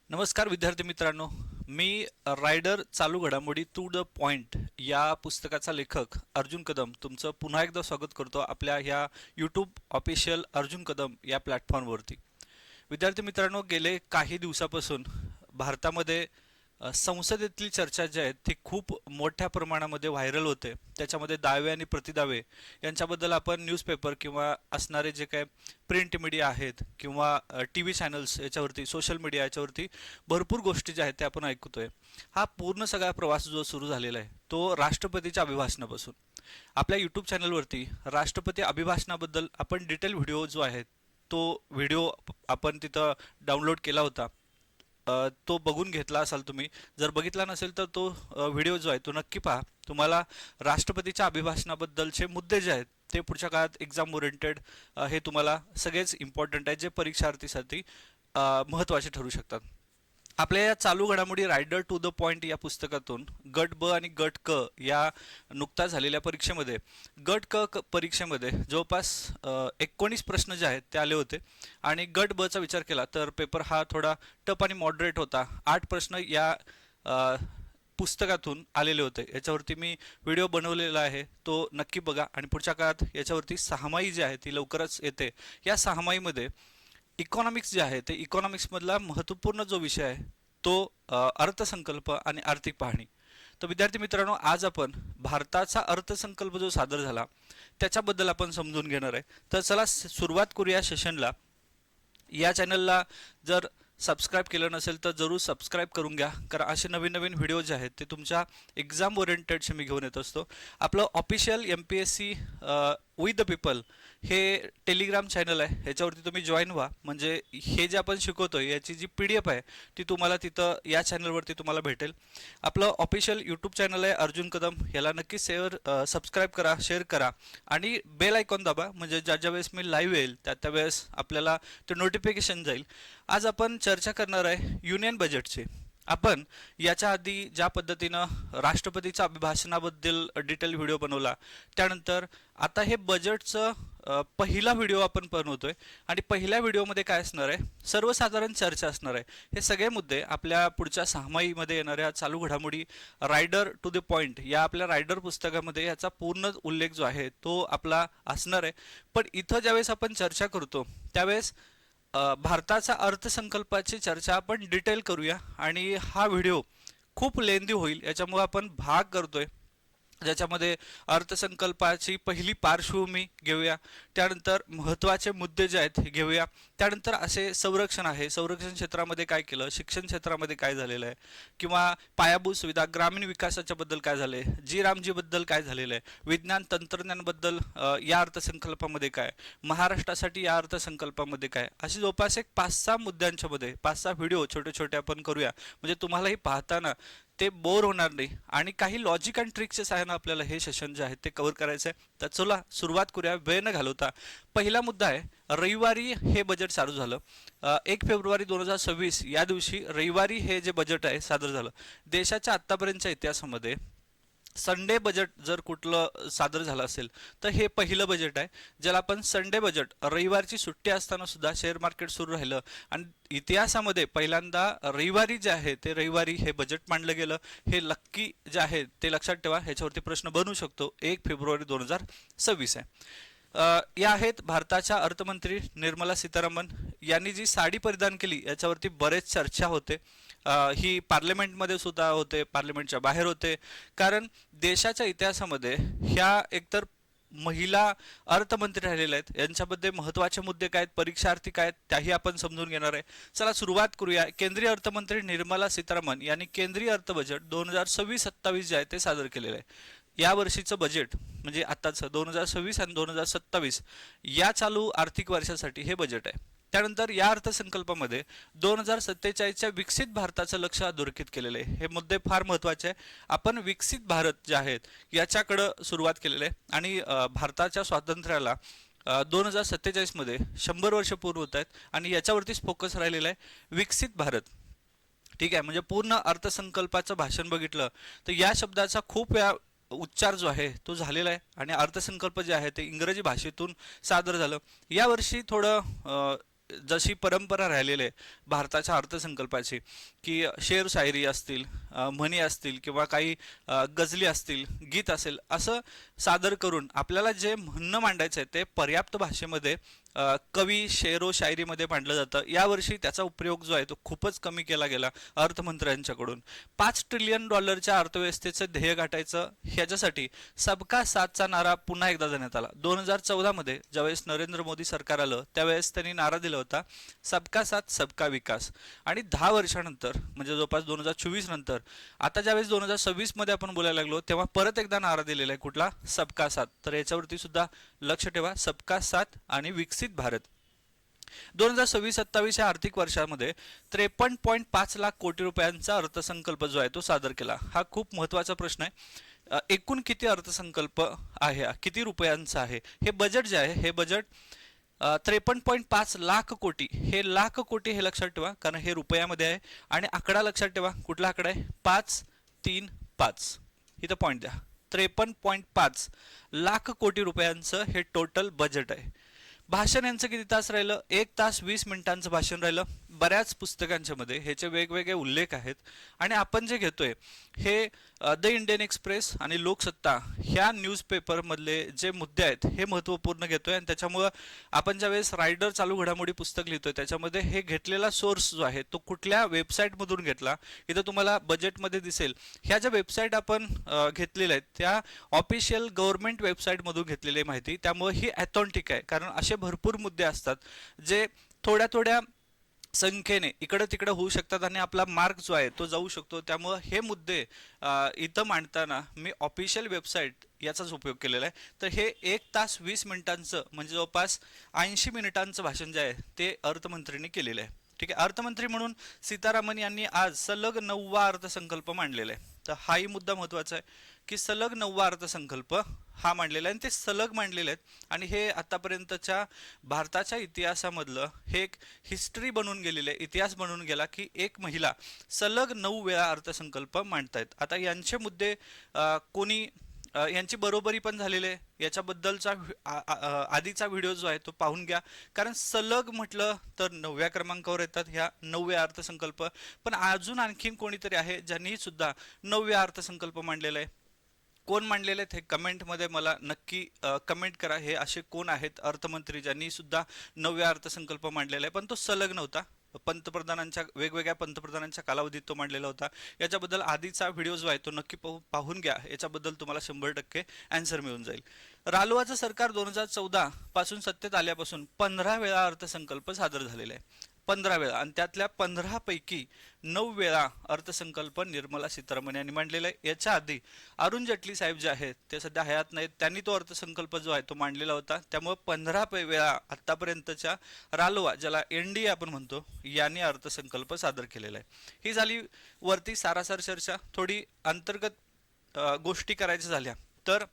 नमस्कार विद्यार्थी मित्रांनो. मी रायडर चालू घडामोडी टू द पॉइंट या पुस्तकाचा लेखक अर्जुन कदम तुमचं पुन्हा एकदा स्वागत करतो आपल्या ह्या यूट्यूब ऑफिशियल अर्जुन कदम या प्लॅटफॉर्मवरती. विद्यार्थी मित्रांनो, गेले काही दिवसापासून भारतामध्ये संसदेतली चर्चा जी आहे ती खूप मोठ्या प्रमाणामध्ये व्हायरल होते. त्याच्यामध्ये दावे आणि प्रतिदावे यांच्याबद्दल आपण न्यूजपेपर किंवा असणारे जे काय प्रिंट मीडिया आहेत किंवा टी व्ही चॅनल्स याच्यावरती सोशल मीडिया याच्यावरती भरपूर गोष्टी ज्या आहेत त्या आपण ऐकतोय. हा पूर्ण सगळा प्रवास जो सुरू झालेला आहे तो राष्ट्रपतीच्या अभिभाषणापासून. आपल्या यूट्यूब चॅनलवरती राष्ट्रपती अभिभाषणाबद्दल आपण डिटेल व्हिडिओ जो आहे तो व्हिडिओ आपण तिथं डाउनलोड केला होता. तो बघून घेतला असाल तुम्ही. जर बघितला नसेल तर तो व्हिडिओ जो आहे तो नक्की पहा. तुम्हाला राष्ट्रपतीच्या अभिभाषणाबद्दलचे मुद्दे जे आहेत ते पुढच्या काळात एक्झाम ओरिएंटेड हे तुम्हाला सगळेच इम्पॉर्टंट आहेत, जे परीक्षार्थीसाठी महत्त्वाचे ठरू शकतात. आपल्या या चालू घडामोडी रायडर टू द पॉइंट या पुस्तकातून गट ब आणि गट क या नुकत्याच झालेल्या परीक्षेमध्ये गट परीक्षेमध्ये जवळपास 19 प्रश्न जे आहेत ते आले होते. आणि गट ब चा विचार केला तर पेपर हा थोडा टफ आणि मॉडरेट होता. 8 प्रश्न या पुस्तकातून आलेले होते. याच्यावरती मी व्हिडिओ बनवलेला आहे, तो नक्की बघा. आणि पुढच्या काळात याच्यावरती सहामाई जी आहे ती लवकरच येते. या सहामाईमध्ये इकॉनॉमिक्स जे आहे ते इकॉनॉमिक्समधला महत्त्वपूर्ण जो विषय आहे तो अर्थसंकल्प आणि आर्थिक पाहणी. तर विद्यार्थी मित्रांनो, आज आपण भारताचा अर्थसंकल्प जो सादर झाला त्याच्याबद्दल आपण समजून घेणार आहे. तर चला सुरुवात करूया सेशनला. या चॅनलला जर सबस्क्राईब केलं नसेल तर जरूर सबस्क्राईब करून घ्या, कारण असे नवीन नवीन व्हिडिओ जे आहेत ते तुमच्या एक्झाम ओरिएंटेडचे मी घेऊन येत असतो. आपलं official MPSC with the people हे टेलिग्राम चॅनल आहे, ह्याच्यावरती तुम्ही जॉईन व्हा. म्हणजे हे जे आपण शिकवतोय याची जी PDF आहे ती तुम्हाला तिथं या चॅनलवरती तुम्हाला भेटेल. आपलं ऑफिशियल यूट्यूब चॅनल आहे अर्जुन कदम, याला नक्की सबस्क्राईब करा, शेअर करा आणि बेल आयकॉन दाबा. म्हणजे ज्या ज्या वेळेस मी लाईव्ह येईल त्या वेळेस आपल्याला ते नोटिफिकेशन जाईल. आज आपण चर्चा करणार आहे युनियन बजेटची. आपण याच्या आधी ज्या पद्धतीनं राष्ट्रपतीच्या अभिभाषणाबद्दल डिटेल व्हिडिओ बनवला, त्यानंतर आता हे बजेटचं पहिला व्हिडिओ आपण बनवतोय. आणि पहिल्या व्हिडिओमध्ये काय असणार आहे, सर्वसाधारण चर्चा असणार आहे. हे सगळे मुद्दे आपल्या पुढच्या सहामाहीमध्ये येणाऱ्या चालू घडामोडी रायडर टू द पॉइंट या आपल्या रायडर पुस्तकामध्ये याचा पूर्ण उल्लेख जो आहे तो आपला असणार आहे. पण इथं ज्यावेळेस आपण चर्चा करतो त्यावेळेस भारताचा अर्थसंकल्पाची चर्चा आपण डिटेल करूया. आणि हा व्हिडिओ खूप लेंदी होईल, याच्यामुळे आपण भाग करतोय ज्याच्यामध्ये अर्थसंकल्पाची पहिली पार्श्वभूमी घेऊया, त्यानंतर महत्त्वाचे मुद्दे जे आहेत हे घेऊया, त्यानंतर असे संरक्षण आहे, संरक्षण क्षेत्रामध्ये काय केलं, शिक्षण क्षेत्रामध्ये काय झालेलं आहे, किंवा पायाभूत सुविधा ग्रामीण विकासाच्या बद्दल काय झाले, जी रामजीबद्दल काय झालेलं आहे, विज्ञान तंत्रज्ञानबद्दल या अर्थसंकल्पामध्ये काय, महाराष्ट्रासाठी या अर्थसंकल्पामध्ये काय, अशी जवळपास एक 5-6 मुद्द्यांच्या मध्ये 5-6 व्हिडिओ छोटे छोटे आपण करूया. म्हणजे तुम्हालाही पाहताना ते बोर होणार नाही. आणि काही लॉजिक अँड ट्रिक्सच्या सहाय्याने आपल्याला हे सेशन जे आहे ते कव्हर करायचं आहे. तर चला सुरुवात करूया वेळ न घालवता. पहिला मुद्दा आहे, रविवारी हे बजेट चालू झालं. 1 फेब्रुवारी 2026 या दिवशी रविवारी हे जे बजेट आहे सादर झालं. देशाच्या आत्तापर्यंतच्या इतिहासामध्ये संडे बजेट जर कुठलं सादर झालं असेल तर हे पहिलं बजेट आहे, ज्याला आपण संडे बजेट. रविवारची सुट्टी असताना सुद्धा शेअर मार्केट सुरू राहिलं आणि इतिहासामध्ये पहिल्यांदा रविवारी जे आहे ते रविवारी हे बजेट मांडलं गेलं. हे नक्की जे आहे ते लक्षात ठेवा, ह्याच्यावरती प्रश्न बनू शकतो. 1 फेब्रुवारी 2026 आहे. या आहेत भारताच्या अर्थमंत्री निर्मला सीतारामन यांनी जी साडी परिधान केली याच्यावरती बरेच चर्चा होते. ही पार्लमेंटमध्ये सुद्धा होते, पार्लमेंटच्या बाहेर होते. कारण देशाच्या इतिहासामध्ये ह्या एकतर महिला अर्थमंत्री राहिलेल्या आहेत, यांच्याबद्दल महत्त्वाचे मुद्दे काय आहेत, परीक्षार्थी काय आहेत, त्याही आपण समजून घेणार आहे. चला सुरुवात करूया. केंद्रीय अर्थमंत्री निर्मला सीतारामन यांनी केंद्रीय अर्थ बजेट 2026-27 जे आहे ते सादर केलेलं आहे. या वर्षीचं बजेट म्हणजे आत्ताचं 2026 आणि 2027 या चालू आर्थिक वर्षासाठी हे बजेट आहे. त्यानंतर या अर्थसंकल्पामध्ये 2047च्या विकसित भारताचं लक्ष अधोरेखित केलेलं आहे. हे मुद्दे फार महत्त्वाचे आहे. आपण विकसित भारत जे आहेत याच्याकडं सुरुवात केलेलं आहे. आणि भारताच्या स्वातंत्र्याला 2047 मध्ये 100 वर्ष पूर्ण होत आहेत आणि याच्यावरतीच फोकस राहिलेला आहे, विकसित भारत. ठीक आहे. म्हणजे पूर्ण अर्थसंकल्पाचं भाषण बघितलं तर या शब्दाचा खूप वेळा उच्चार जो आहे तो झालेला आहे. आणि अर्थसंकल्प जे आहे ते इंग्रजी भाषेतून सादर झालं. यावर्षी थोडं जशी परंपरा राहिलेली आहे भारताच्या अर्थसंकल्पाची, की शेर शायरी असतील, म्हणी असतील किंवा काही गझली असतील, गीत असेल, असं सादर करून आपल्याला जे म्हणणं मांडायचं आहे ते पर्याप्त भाषेमध्ये कवी शेरो शायरीमध्ये मांडलं जातं. यावर्षी त्याचा उपयोग जो आहे तो खूपच कमी केला गेला अर्थमंत्र्यांच्याकडून. $5 ट्रिलियन अर्थव्यवस्थेचं ध्येय गाठायचं, ह्याच्यासाठी सबका साथचा नारा पुन्हा एकदा देण्यात आला. 2014 मध्ये ज्यावेळेस नरेंद्र मोदी सरकार आलं त्यावेळेस त्यांनी नारा दिला होता सबका साथ सबका विकास. आणि 10 वर्षानंतर म्हणजे जवळपास 2024 नंतर आता ज्यावेळेस 2026 मध्ये आपण बोलायला लागलो तेव्हा परत एकदा नारा दिलेला आहे, कुठला? सबका साथ. तर याच्यावरती सुद्धा लक्ष ठेवा, सबका साथ आणि विकसित भारत. 2026-27 या आर्थिक वर्षामध्ये 53.5 लाख कोटी रुपयांचा अर्थसंकल्प जो आहे तो सादर केला. हा खूप महत्त्वाचा प्रश्न आहे. एकूण किती अर्थसंकल्प आहे, किती रुपयांचा आहे? हे बजेट जे आहे हे बजेट 53.5 लाख कोटी, हे लाख कोटी हे लक्षात ठेवा कारण हे रुपयामध्ये आहे. आणि आकडा लक्षात ठेवा, कुठला आकडा आहे? 535. इथं पॉईंट द्या. 53.5 लाख कोटी रुपयांचं हे टोटल बजेट आहे. भाषण यांचं किती तास राहिलं? 1 तास 20 मिनिटांचं भाषण राहिलं. बऱ्याच पुस्तकांच्या मध्ये ह्याचे वेगवेगळे उल्लेख आहेत आणि आपण जे घेतोय हे द इंडियन एक्सप्रेस आणि लोकसत्ता ह्या न्यूजपेपर मधले जे मुद्दे आहेत हे महत्त्वपूर्ण घेतोय. आणि त्याच्यामुळं आपण ज्यावेळेस रायडर चालू घडामोडी पुस्तक लिहितोय त्याच्यामध्ये हे घेतलेला सोर्स जो आहे तो कुठल्या वेबसाईटमधून घेतला इथं तुम्हाला बजेटमध्ये दिसेल. ह्या ज्या वेबसाईट आपण घेतलेल्या आहेत त्या ऑफिशियल गव्हर्नमेंट वेबसाईटमधून घेतलेली माहिती, त्यामुळे ही ऑथेंटिक आहे. कारण असे भरपूर मुद्दे असतात जे थोड्या थोड्या संख्येने इकडे तिकडे होऊ शकतात आणि आपला मार्क जो आहे तो जाऊ शकतो. त्यामुळे हे मुद्दे इथं मांडताना मी ऑफिशियल वेबसाईट याचाच उपयोग केलेला आहे. तर हे 1 तास 20 मिनिटांचं म्हणजे जवळपास 80 मिनिटांचं भाषण जे आहे ते अर्थमंत्र्यांनी केलेलं आहे. ठीक आहे. अर्थमंत्री म्हणून सीतारामन यांनी आज सलग 9वा अर्थसंकल्प मांडलेला आहे. तर हाही मुद्दा महत्त्वाचा आहे की सलग 9वा अर्थसंकल्प हा मांडलेला आहे आणि ते सलग मांडलेले आहेत. आणि हे आतापर्यंतच्या भारताच्या इतिहासामधलं हे एक हिस्ट्री बनून गेलेले, इतिहास बनून गेला की एक महिला सलग 9 वेळा अर्थसंकल्प मांडतायत. आता यांचे मुद्दे कोणी यांची बरोबरी पण झालेली आहे याच्याबद्दलचा आधीचा व्हिडिओ जो आहे तो पाहून घ्या. कारण सलग म्हटलं तर 9व्या क्रमांकावर येतात ह्या 9व्या अर्थसंकल्प. पण अजून आणखीन कोणीतरी आहे ज्यांनी सुद्धा 9व्या अर्थसंकल्प मांडलेला आहे. कोण मांडलेले आहेत हे कमेंटमध्ये मला नक्की कमेंट करा. हे असे कोण आहेत अर्थमंत्री ज्यांनी सुद्धा 9व्या अर्थसंकल्प मांडलेला आहे पण तो सलग नव्हता. पंतप्रधानांच्या वेगवेगळ्या पंतप्रधानांच्या कालावधीत तो मांडलेला होता. याच्याबद्दल आधीचा व्हिडिओ जो आहे तो नक्की पाहून घ्या. याच्याबद्दल तुम्हाला 100% आन्सर मिळून जाईल. रालोआचं सरकार 2014 पासून सत्तेत आल्यापासून 15 वेळा अर्थसंकल्प सादर झालेला आहे. 15 वेळा. आणि त्यातल्या 15 पैकी 9 वेळा अर्थसंकल्प निर्मला सीतारामन यांनी मांडलेला आहे. याच्या आधी अरुण जेटली साहेब जे आहेत ते सध्या हयात नाहीत, त्यांनी तो अर्थसंकल्प जो आहे तो मांडलेला होता. त्यामुळे 15 वेळा आतापर्यंतच्या रालोआ ज्याला एनडीए आपण म्हणतो यांनी अर्थसंकल्प सादर केलेला आहे. ही झाली वरती सारासार चर्चा. थोडी अंतर्गत गोष्टी करायच्या झाल्या तर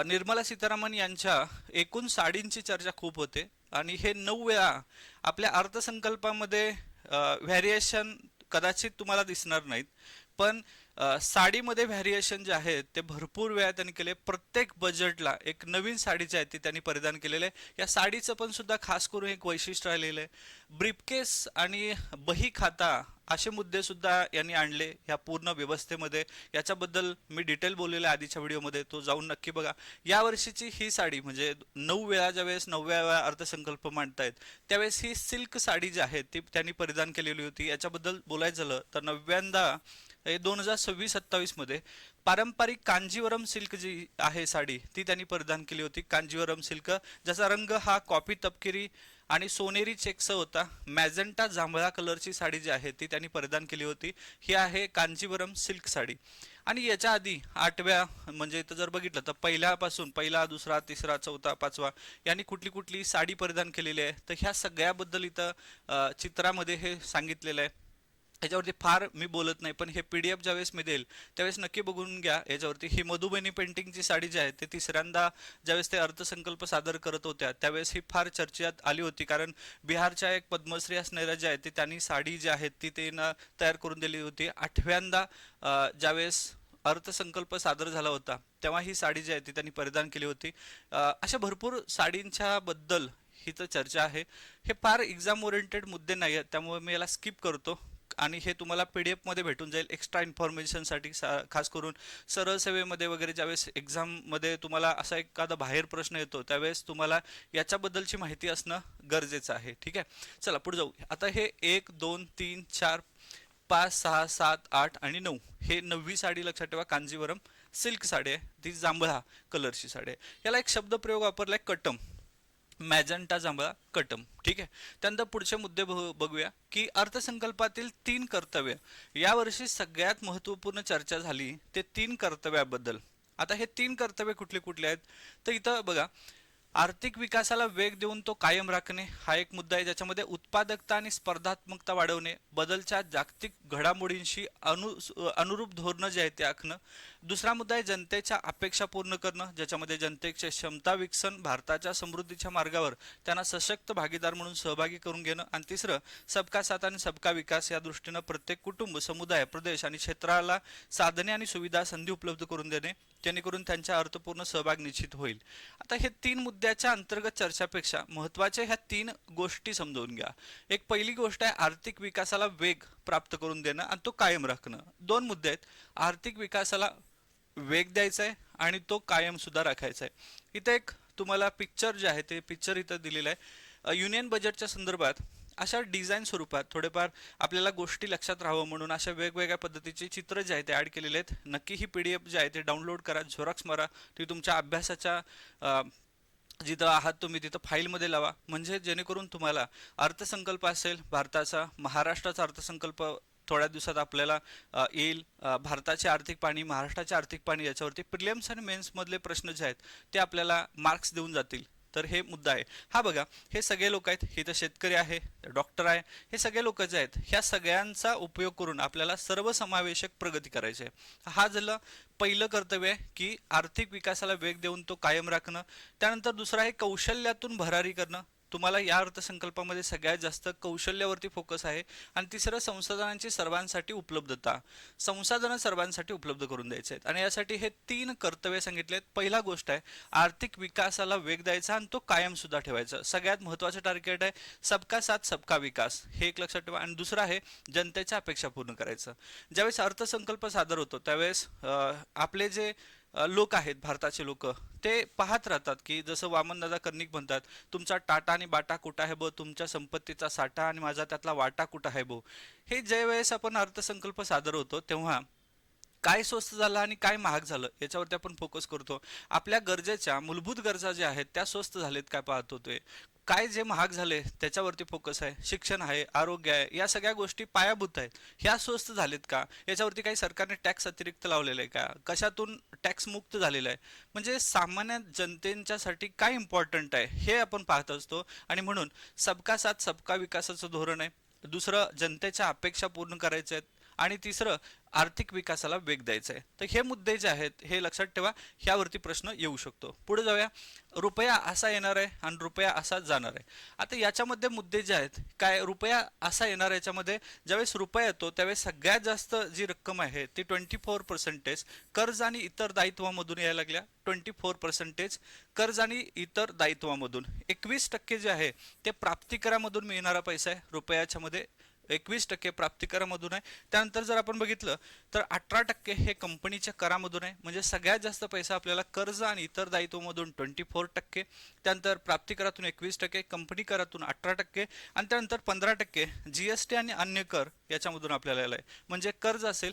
निर्मला सीतारामन यांच्या एकूण साडींची चर्चा खूप होते आणि हे 9 वेळा आपल्या अर्थसंकल्पामध्ये व्हॅरिएशन कदाचित तुम्हाला दिसणार नाहीत पण साडीमध्ये व्हॅरिएशन जे आहे ते भरपूर वेळा त्यांनी केले. प्रत्येक बजेटला एक नवीन साडी जी आहे ती त्यांनी परिधान केलेले आहे. या साडीचं पण सुद्धा खास करून एक वैशिष्ट्य राहिलेलं आहे. ब्रीफकेस आणि बही खाता असे मुद्दे सुद्धा यांनी आणले या पूर्ण व्यवस्थेमध्ये. याच्याबद्दल मी डिटेल बोललेलं आहे आधीच्या व्हिडिओमध्ये, तो जाऊन नक्की बघा. या वर्षीची ही साडी म्हणजे 9 वेळा ज्यावेळेस 9व्या वेळा अर्थसंकल्प मांडतायत त्यावेळेस ही सिल्क साडी जी आहे ती त्यांनी परिधान केलेली होती. याच्याबद्दल बोलायचं झालं तर 9व्यांदा 2026-27 मध्ये पारंपरिक कांजीवरम सिल्क जी आहे साडी ती त्यांनी परिधान केली होती. कांजीवरम सिल्क ज्याचा रंग हा कॉफी तपकिरी आणि सोनेरी चेक्स होता. मॅजेंटा जांभळा कलरची साडी जी आहे ती त्यांनी परिधान केली होती. ही आहे कांजीवरम सिल्क साडी. आणि याच्या आधी 8व्या म्हणजे इथं जर बघितलं तर पहिल्यापासून पहिला दुसरा तिसरा चौथा पाचवा यांनी कुठली कुठली साडी परिधान केलेली आहे तर ह्या सगळ्याबद्दल इथं चित्रामध्ये हे सांगितलेलं आहे. याच्यावरती फार मी बोलत नाही पण हे PDF ज्यावेळेस मी देईल त्यावेळेस नक्की बघून घ्या. याच्यावरती ही मधुबनी पेंटिंगची साडी जी आहे ते तिसऱ्यांदा ज्यावेळेस ते अर्थसंकल्प सादर करत होत्या त्यावेळेस ही फार चर्चेत आली होती. कारण बिहारच्या एक पद्मश्री असणाऱ्या ज्या आहेत ते त्यांनी साडी जी आहे ती त्यांना तयार करून दिली होती. 8व्यांदा ज्यावेळेस अर्थसंकल्प सादर झाला होता तेव्हा ही साडी जी आहे ती त्यांनी परिधान केली होती. अशा भरपूर साडींच्या बद्दल ही तर चर्चा आहे. हे फार एक्झाम ओरिएंटेड मुद्दे नाही आहेत, त्यामुळे मी याला स्किप करतो आणि हे तुम्हाला PDF मध्ये भेटून जाईल एक्स्ट्रा इन्फॉर्मेशनसाठी. खास करून सरळ सेवेमध्ये वगैरे ज्यावेळेस एक्झाममध्ये तुम्हाला असा एखादा बाहेर प्रश्न येतो त्यावेळेस तुम्हाला याच्याबद्दलची माहिती असणं गरजेचं आहे. ठीक आहे, चला पुढे जाऊ. आता हे 1 2 3 4 5 6 7 8 आणि 9, हे 9वी साडी लक्षात ठेवा. कांजीवरम सिल्क साडी आहे, ती जांभळा कलरची साडी आहे. याला एक शब्दप्रयोग वापरलाय कटम, मॅजंटा जांभळा कटम. ठीक आहे, त्यानंतर पुढचे मुद्दे बघूया की अर्थसंकल्पातील 3 कर्तव्य. यावर्षी सगळ्यात महत्त्वपूर्ण चर्चा झाली ते 3 कर्तव्याबद्दल. आता हे 3 कर्तव्य कुठले कुठले आहेत तर इथं बघा, आर्थिक विकासाला वेग देऊन तो कायम राखणे हा एक मुद्दा आहे, ज्याच्यामध्ये उत्पादकता आणि स्पर्धात्मकता वाढवणे, बदलच्या जागतिक घडामोडींशी अनुरूप धोरणं जे आहेत ते आखणं. दुसरा मुद्दा आहे जनतेच्या अपेक्षा पूर्ण करणं, ज्याच्यामध्ये जनतेचे क्षमता विकसन, भारताच्या समृद्धीच्या मार्गावर त्यांना सशक्त भागीदार म्हणून सहभागी करून घेणं. आणि तिसरं सबका साथ आणि सबका विकास या दृष्टीनं प्रत्येक कुटुंब, समुदाय, प्रदेश आणि क्षेत्राला साधने आणि सुविधा, संधी उपलब्ध करून देणे, जेणेकरून त्यांचा अर्थपूर्ण सहभाग निश्चित होईल. आता हे 3 मुद्द्याच्या अंतर्गत चर्चापेक्षा महत्त्वाच्या ह्या 3 गोष्टी समजून घ्या. एक पहिली गोष्ट आहे आर्थिक विकासाला वेग प्राप्त करून देणं आणि तो कायम राखणं. 2 मुद्दे आहेत, आर्थिक विकासाला वेग द्यायचा आहे आणि तो कायम सुद्धा राखायचा आहे. इथे एक तुम्हाला पिक्चर जे आहे ते पिक्चर इथं दिलेलं आहे. युनियन बजेटच्या संदर्भात अशा डिझाईन स्वरूपात थोडेफार आपल्याला गोष्टी लक्षात राहावं म्हणून अशा वेगवेगळ्या पद्धतीचे चित्र जे आहे ते ॲड केलेले आहेत. नक्की ही PDF जे आहे ते डाउनलोड करा, झेरॉक्स मारा, ती तुमच्या अभ्यासाच्या जिथं आहात तुम्ही तिथं फाईलमध्ये लावा, म्हणजे जेणेकरून तुम्हाला अर्थसंकल्प असेल भारताचा, महाराष्ट्राचा अर्थसंकल्प थोड्या दिवसात आपल्याला येईल, भारताचे आर्थिक पाणी, महाराष्ट्राचे आर्थिक पाणी, याच्यावरती प्रिलिम्स आणि मेन्स मधले प्रश्न जे आहेत ते आपल्याला मार्क्स देऊन जातील. तर हे मुद्दा आहे हा. बघा, हे सगळे लोक आहेत, हे तर शेतकरी आहे, डॉक्टर आहे, हे सगळे लोक जे आहेत ह्या सगळ्यांचा उपयोग करून आपल्याला सर्वसमावेशक प्रगती करायची आहे. हा झालं पहिलं कर्तव्य आहे की आर्थिक विकासाला वेग देऊन तो कायम राखणं. त्यानंतर दुसरं आहे कौशल्यातून भरारी करणं. तुम्हाला या अर्थसंकल्पामध्ये सगळ्यात जास्त कौशल्यावरती फोकस आहे. आणि तिसरं संसाधनांची सर्वांसाठी उपलब्धता, संसाधनं सर्वांसाठी उपलब्ध करून द्यायचे आहेत आणि यासाठी हे 3 कर्तव्य सांगितले आहेत. पहिला गोष्ट आहे आर्थिक विकासाला वेग द्यायचा आणि तो कायम सुद्धा ठेवायचा. सगळ्यात महत्त्वाचं टार्गेट आहे सबका साथ सबका विकास, हे एक लक्षात ठेवा. आणि दुसरं आहे जनतेच्या अपेक्षा पूर्ण करायचं. ज्यावेळेस अर्थसंकल्प सादर होतो त्यावेळेस आपले जे लोक आहेत, भारताचे लोक, ते पाहत राहतात की जसं वामनदादा कर्णिक म्हणतात, तुमचा टाटा आणि बाटा कुठं आहे बो, तुमच्या संपत्तीचा साठा आणि माझा त्यातला वाटा कुठं आहे बो. हे ज्या वेळेस आपण अर्थसंकल्प सादर होतो तेव्हा काय स्वस्त झालं आणि काय महाग झालं याच्यावरती आपण फोकस करतो. आपल्या गरजेच्या मूलभूत गरजा ज्या आहेत त्या स्वस्त झालेत काय पाहत होतोय. काय जे महाग झाले त्याच्यावरती फोकस आहे. शिक्षण आहे, आरोग्य आहे, या सगळ्या गोष्टी पायाभूत आहेत, ह्या स्वस्त झालेत का, याच्यावरती काही सरकारने टॅक्स अतिरिक्त लावलेला आहे का, कशातून टॅक्स मुक्त झालेला आहे, म्हणजे सामान्य जनतेच्यासाठी काय इम्पॉर्टंट आहे हे आपण पाहत असतो. आणि म्हणून सबका साथ सबका विकासाचं धोरण आहे. दुसरं जनतेच्या अपेक्षा पूर्ण करायच्या आहेत आणि तिसरं आर्थिक विकासाला वेग द्यायचा आहे. तर हे मुद्दे जे आहेत हे लक्षात ठेवा, ह्यावरती प्रश्न येऊ शकतो. पुढे जाऊया. रुपया असा येणार आहे आणि रुपया असा जाणार आहे. आता याच्यामध्ये मुद्दे जे आहेत काय, रुपया असा येणार आहे याच्यामध्ये ज्यावेळेस रुपया येतो त्यावेळेस सगळ्यात जास्त जी रक्कम आहे ती 24% कर्ज आणि इतर दायित्वामधून यायला लागल्या. 24% कर्ज आणि इतर दायित्वामधून. 21% जे आहे ते प्राप्तिकरामधून मिळणारा पैसा आहे. रुपयाच्या मध्ये 21% प्राप्तिकरामधून आहे. त्यानंतर जर आपण बघितलं तर 18% हे कंपनीच्या करामधून आहे. म्हणजे सगळ्यात जास्त पैसा आपल्याला कर्ज आणि इतर दायित्वामधून 24%, त्यानंतर प्राप्तिकरातून 21%, कंपनी करातून 18% आणि त्यानंतर 15% GST आणि अन्य कर याच्यामधून आपल्याला आलाय. म्हणजे कर्ज असेल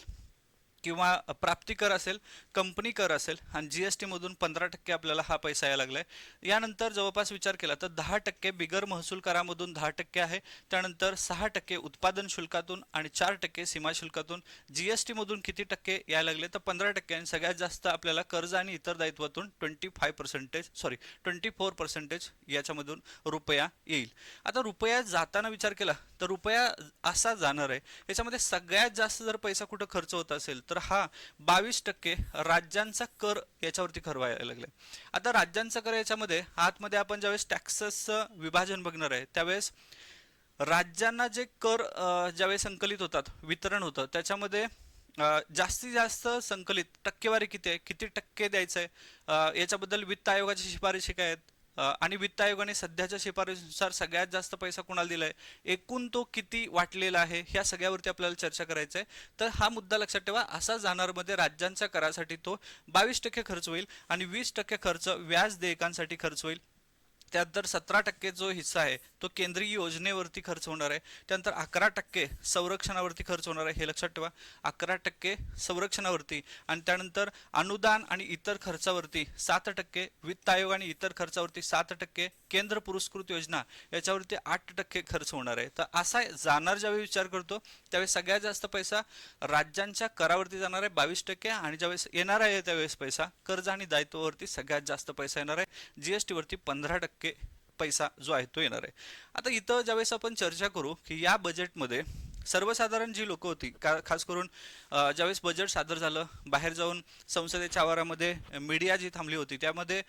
किंवा प्राप्तिकर असेल, कंपनी कर असेल आणि GST मधून 15% आपल्याला हा पैसा यायला लागलाय. यानंतर जवळपास विचार केला तर 10% बिगर महसूल करामधून 10% आहे. त्यानंतर 6% उत्पादन शुल्कातून आणि 4% सीमा शुल्कातून. GST मधून किती टक्के यायला लागले तर 15%. आणि सगळ्यात जास्त आपल्याला कर्ज आणि इतर दायित्वातून 24% याच्यामधून रुपया येईल. आता रुपया जाताना विचार केला तर रुपया असा जाणार आहे. याच्यामध्ये सगळ्यात जास्त जर पैसा कुठं खर्च होत असेल तर हा 22% राज्यांचा कर याच्यावरती खर्चायला लागले. आता राज्यांचा कर याच्यामध्ये आतमध्ये आपण ज्यावेळेस टॅक्सेसचं विभाजन बघणार आहे त्यावेळेस राज्यांना जे कर ज्यावेळेस संकलित होतात, वितरण होतं, त्याच्यामध्ये जास्तीत जास्त संकलित टक्केवारी किती आहे, किती टक्के द्यायचं आहे, याच्याबद्दल वित्त आयोगाची शिफारशी काय आहेत आणि वित्त आयोगाने सध्याच्या शिफारशीनुसार सगळ्यात जास्त पैसा कोणाला दिलाय, एकूण तो किती वाटलेला आहे, ह्या सगळ्यावरती आपल्याला चर्चा करायचं आहे. तर हा मुद्दा लक्षात ठेवा. असा जाणारमध्ये राज्यांच्या करासाठी तो 22% खर्च होईल आणि 20% खर्च व्याज देयकांसाठी खर्च होईल. त्यानंतर 17% जो हिस्सा आहे तो केंद्रीय योजनेवरती खर्च होणार आहे. त्यानंतर 11% संरक्षणावरती खर्च होणार आहे, हे लक्षात ठेवा. 11% संरक्षणावरती, आणि त्यानंतर अनुदान आणि इतर खर्चावरती 7%, वित्त आयोग आणि इतर खर्चावरती 7%, केंद्र पुरस्कृत योजना याच्यावरती 8% खर्च होणार आहे. तर असा जाणार ज्यावेळी विचार करतो त्यावेळेस सगळ्यात जास्त पैसा राज्यांच्या करावरती जाणार आहे 22%, आणि ज्यावेळेस येणार आहे त्यावेळेस पैसा कर्ज आणि दायित्वावरती सगळ्यात जास्त पैसा येणार आहे. जीएसटी वरती 15% पैसा जो आहे तो येणार आहे. आता इथं ज्यावेळेस आपण चर्चा करू की या बजेटमध्ये सर्वसाधारण जी लोक होती, खास करून ज्यावेळेस बजेट सादर झालं, बाहेर जाऊन संसदेच्या आवारामध्ये मीडिया जी थांबली होती त्यामध्ये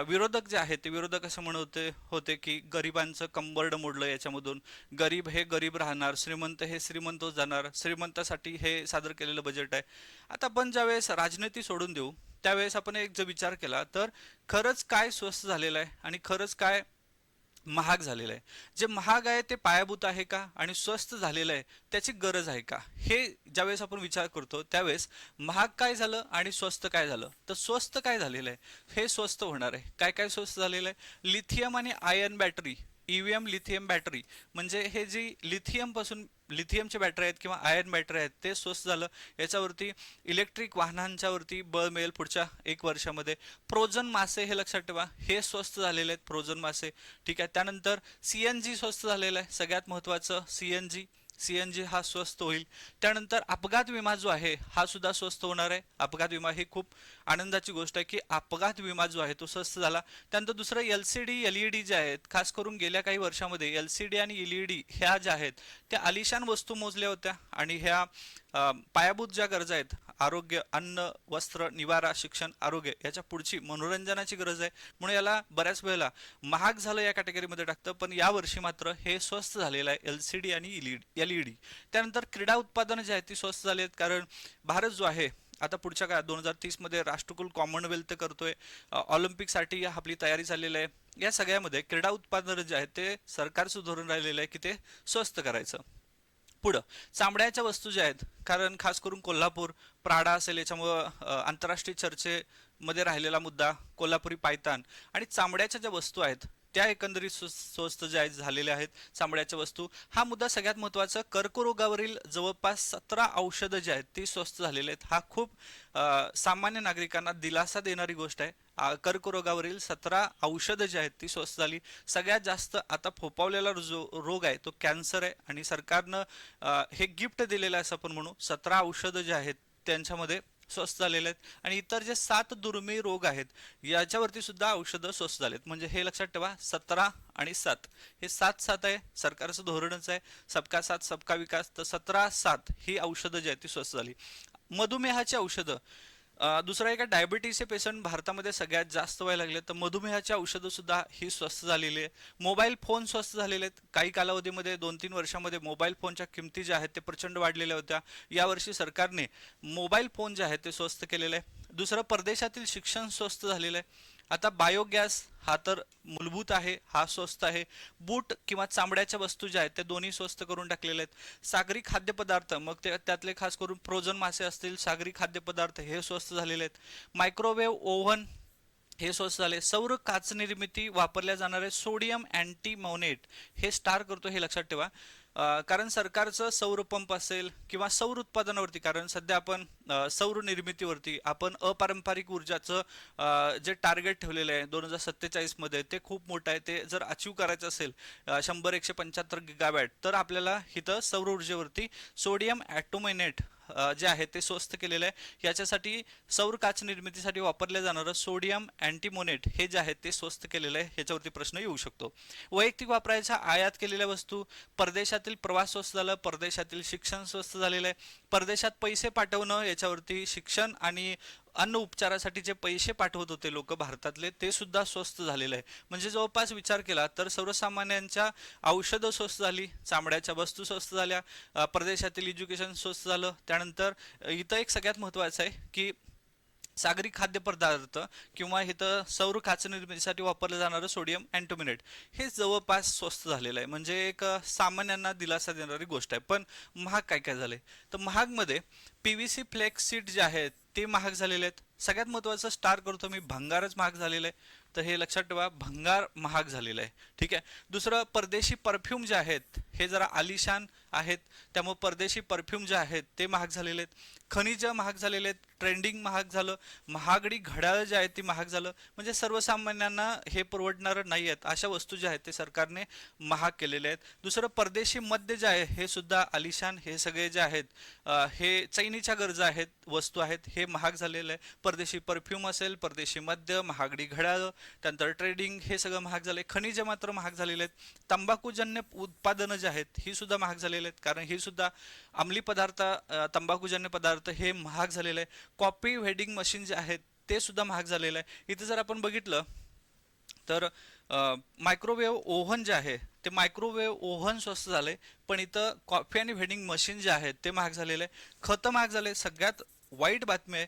विरोधक जे आहेत ते विरोधक असं म्हणत होते की गरिबांचं कंबरड मोडलं, याच्यामधून गरीब हे गरीब राहणार, श्रीमंत हे श्रीमंतच जाणार, श्रीमंतासाठी हे सादर केलेलं बजेट आहे. आता आपण ज्यावेळेस राजनीती सोडून देऊ त्यावेळेस आपण एक जर विचार केला तर खरंच काय स्वस्त झालेलं आहे आणि खरंच काय महाग झालेलं आहे. जे महाग आहे ते पायाभूत आहे का, आणि स्वस्त झालेलं आहे त्याची गरज आहे का, हे ज्यावेळेस आपण विचार करतो त्यावेळेस महाग काय झालं आणि स्वस्त काय झालं. तर स्वस्त काय झालेलं आहे, हे स्वस्त होणार आहे. काय काय स्वस्त झालेलं आहे, लिथियम आणि ion battery, EVM lithium battery, म्हणजे हे जी लिथियम पासून लिथियमचे बॅटरी आहेत किंवा आयर्न बॅटरी आहेत ते स्वस्त झालं. याच्यावरती इलेक्ट्रिक वाहनांच्या वरती बळ मिळेल पुढच्या 1 वर्षामध्ये. फ्रोझन मासे, हे लक्षात ठेवा, हे स्वस्त झालेले आहेत फ्रोझन मासे. ठीक आहे. त्यानंतर सीएनजी स्वस्त झालेलं आहे, सगळ्यात महत्त्वाचं सीएनजी हा स्वस्त होईल. त्यानंतर अपघात विमा जो आहे हा सुद्धा स्वस्त होणार आहे. अपघात विमा ही खूप आनंदाची गोष्ट आहे की अपघात विमा जो आहे तो स्वस्त झाला. त्यानंतर दुसरं एलसीडी एलईडी जे आहेत, खास करून गेल्या काही वर्षामध्ये एलसीडी आणि एलईडी ह्या ज्या आहेत त्या आलिशान वस्तू मोजल्या होत्या, आणि ह्या पायाभूत ज्या गरजा आहेत, आरोग्य, अन्न, वस्त्र, निवारा, शिक्षण, आरोग्य, याच्या पुढची मनोरंजनाची गरज आहे, म्हणून याला बऱ्याच वेळेला महाग झालं या कॅटेगरीमध्ये टाकतं. पण या वर्षी मात्र हे स्वस्त झालेलं आहे, एलसीडी आणि एलईडी. त्यानंतर क्रीडा उत्पादनं जी आहेत ती स्वस्त झाली आहेत, कारण भारत जो आहे आता पुढच्या काळात 2030 मध्ये राष्ट्रकुल कॉमनवेल्थ करतोय, ऑलिम्पिकसाठी आपली तयारी चाललेली आहे. या सगळ्यामध्ये क्रीडा उत्पादनं जे आहेत ते सरकारचं धोरण राहिलेलं आहे की ते स्वस्त करायचं. पुढं चामड्याच्या वस्तू ज्या आहेत, कारण खास करून कोल्हापूर प्राडा असेल, याच्यामुळं आंतरराष्ट्रीय चर्चेमध्ये राहिलेला मुद्दा कोल्हापुरी पायतान आणि चामड्याच्या ज्या वस्तू आहेत त्या एकंदरीत स्वस्त ज्या आहेत झालेल्या आहेत चामड्याच्या वस्तू. हा मुद्दा सगळ्यात महत्त्वाचा. कर्करोगावरील जवळपास 17 औषधं जी आहेत ती स्वस्त झालेली आहेत. हा खूप सामान्य नागरिकांना दिलासा देणारी गोष्ट आहे. कर्करोगावरील 17 औषधं जी आहेत ती स्वस्त झाली. सगळ्यात जास्त आता फोपावलेला जो रोग आहे तो कॅन्सर आहे, आणि सरकारनं हे गिफ्ट दिलेलं आहे असं आपण म्हणू. 17 औषधं जे आहेत त्यांच्यामध्ये स्वस्त झालेले आहेत, आणि इतर जे 7 दुर्मिळ रोग आहेत याच्यावरती सुद्धा औषधं स्वस्त झालेत. म्हणजे हे लक्षात ठेवा, 17 आणि 7 हे 7-7 आहे, सरकारचं धोरणच आहे सबका साथ सबका विकास. तर 17-7 ही औषधं जी आहेत ती स्वस्त झाली. मधुमेहाची औषधं, दुसरा एक डायबिटीसचे पेशंट भारतामध्ये सगळ्यात जास्त व्हायला लागले, तर मधुमेहाची औषधं सुद्धा ही स्वस्त झालेली आहे. मोबाईल फोन स्वस्त झालेले आहेत. काही कालावधीमध्ये 2-3 वर्षामध्ये मोबाईल फोनच्या किमती ज्या आहेत ते प्रचंड वाढलेल्या होत्या. यावर्षी सरकारने मोबाईल फोन जे आहेत ते स्वस्त केलेले आहे. दुसरं, परदेशातील शिक्षण स्वस्त झालेलं आहे. आता बायोगॅस हा तर मूलभूत आहे, हा स्वस्त आहे. बूट किंवा चामड्याच्या वस्तू ज्या आहेत त्या दोन्ही स्वस्त करून टाकलेल्या आहेत. सागरी खाद्यपदार्थ, मग ते त्यातले खास करून फ्रोझन मासे असतील, सागरी खाद्यपदार्थ हे स्वस्त झालेले आहेत. मायक्रोवेव्ह ओव्हन हे स्वस्त झाले. सौर काच निर्मिती वापरल्या जाणारे सोडियम अँटीमोनेट हे स्टार करतो, हे लक्षात ठेवा. कारण सरकारचं सौर पंप असेल किंवा सौर उत्पादनावरती, कारण सध्या आपण सौर निर्मितीवरती आपण अपारंपरिक ऊर्जाचं जे टार्गेट ठेवलेलं आहे 2047 मध्ये ते खूप मोठं आहे. ते जर अचीव करायचं असेल 100-175 गिगावॅट, तर आपल्याला इथं सौर ऊर्जेवरती सोडियम ॲटोमेनेट जे आहे ते स्वस्त केलेलं आहे. याच्यासाठी सौर काच निर्मितीसाठी वापरले जाणारं सोडियम अँटीमोनेट हे जे आहे ते स्वस्त केलेलं आहे. ह्याच्यावरती प्रश्न येऊ शकतो. वैयक्तिक वापरायच्या आयात केलेल्या वस्तू, परदेशातील प्रवास स्वस्त झालं, परदेशातील शिक्षण स्वस्त झालेलं आहे. परदेशात पैसे पाठवणं, याच्यावरती शिक्षण आणि अन्न उपचारासाठी जे पैसे पाठवत होते लोक भारतातले ते सुद्धा स्वस्त झालेलं आहे. म्हणजे जवळपास विचार केला तर सर्वसामान्यांच्या औषधं स्वस्त झाली, चामड्याच्या वस्तू स्वस्त झाल्या, परदेशातील एज्युकेशन स्वस्त झालं. त्यानंतर इथं एक सगळ्यात महत्त्वाचं आहे की सागरी खाद्यपदार्थ किंवा इथं सौर खाच निर्मितीसाठी वापरलं जाणारं सोडियम अँटोमिनेट हे जवळपास स्वस्त झालेलं आहे. म्हणजे एक सामान्यांना दिलासा देणारी गोष्ट आहे. पण महाग काय काय झाले, तर महागमध्ये PVC फ्लेक्स सीट जे आहेत ते महाग झालेले आहेत. सगळ्यात महत्त्वाचं स्टार करतो मी, भंगारच महाग झालेलं आहे. तर हे लक्षात ठेवा, भंगार महाग झालेलं आहे. ठीक आहे. दुसरं, परदेशी परफ्यूम जे आहेत हे जरा आलिशान आहेत, त्यामुळे परदेशी परफ्यूम जे आहेत ते महाग झालेले आहेत. खनिज महाग झालेले आहेत, ट्रेंडिंग महाग झालं, महागडी घड्याळं जी आहेत ती महाग झालं. म्हणजे सर्वसामान्यांना हे परवडणारं नाही आहेत अशा वस्तू ज्या आहेत ते सरकारने महाग केलेले आहेत. दुसरं, परदेशी मद्य जे आहे हे सुद्धा आलिशान, हे सगळे जे आहेत हे चैनीच्या गरजा आहेत, वस्तू आहेत, हे महाग झालेलं आहे. परदेशी परफ्यूम असेल, परदेशी मद्य, महागडी घड्याळं, त्यानंतर ट्रेडिंग, हे सगळं महाग झालंय. खनिज मात्र महाग झालेले आहेत. तंबाखूजन्य उत्पादनं जे आहेत ही सुद्धा महाग झालेले आहेत, कारण ही सुद्धा अंमली पदार्थ, तंबाखूजन्य पदार्थ हे महाग झालेले आहे. कॉफी व्हेडिंग मशीन जे आहेत ते सुद्धा महाग झालेलं आहे. इथे जर आपण बघितलं तर मायक्रोवेव्ह ओव्हन जे आहे ते मायक्रोवेव्ह ओव्हन स्वस्त झाले, पण इथं कॉफी आणि व्हेडिंग मशीन जे आहेत ते महाग झालेले आहे. खतं महाग झाले. सगळ्यात वाईट बातमी आहे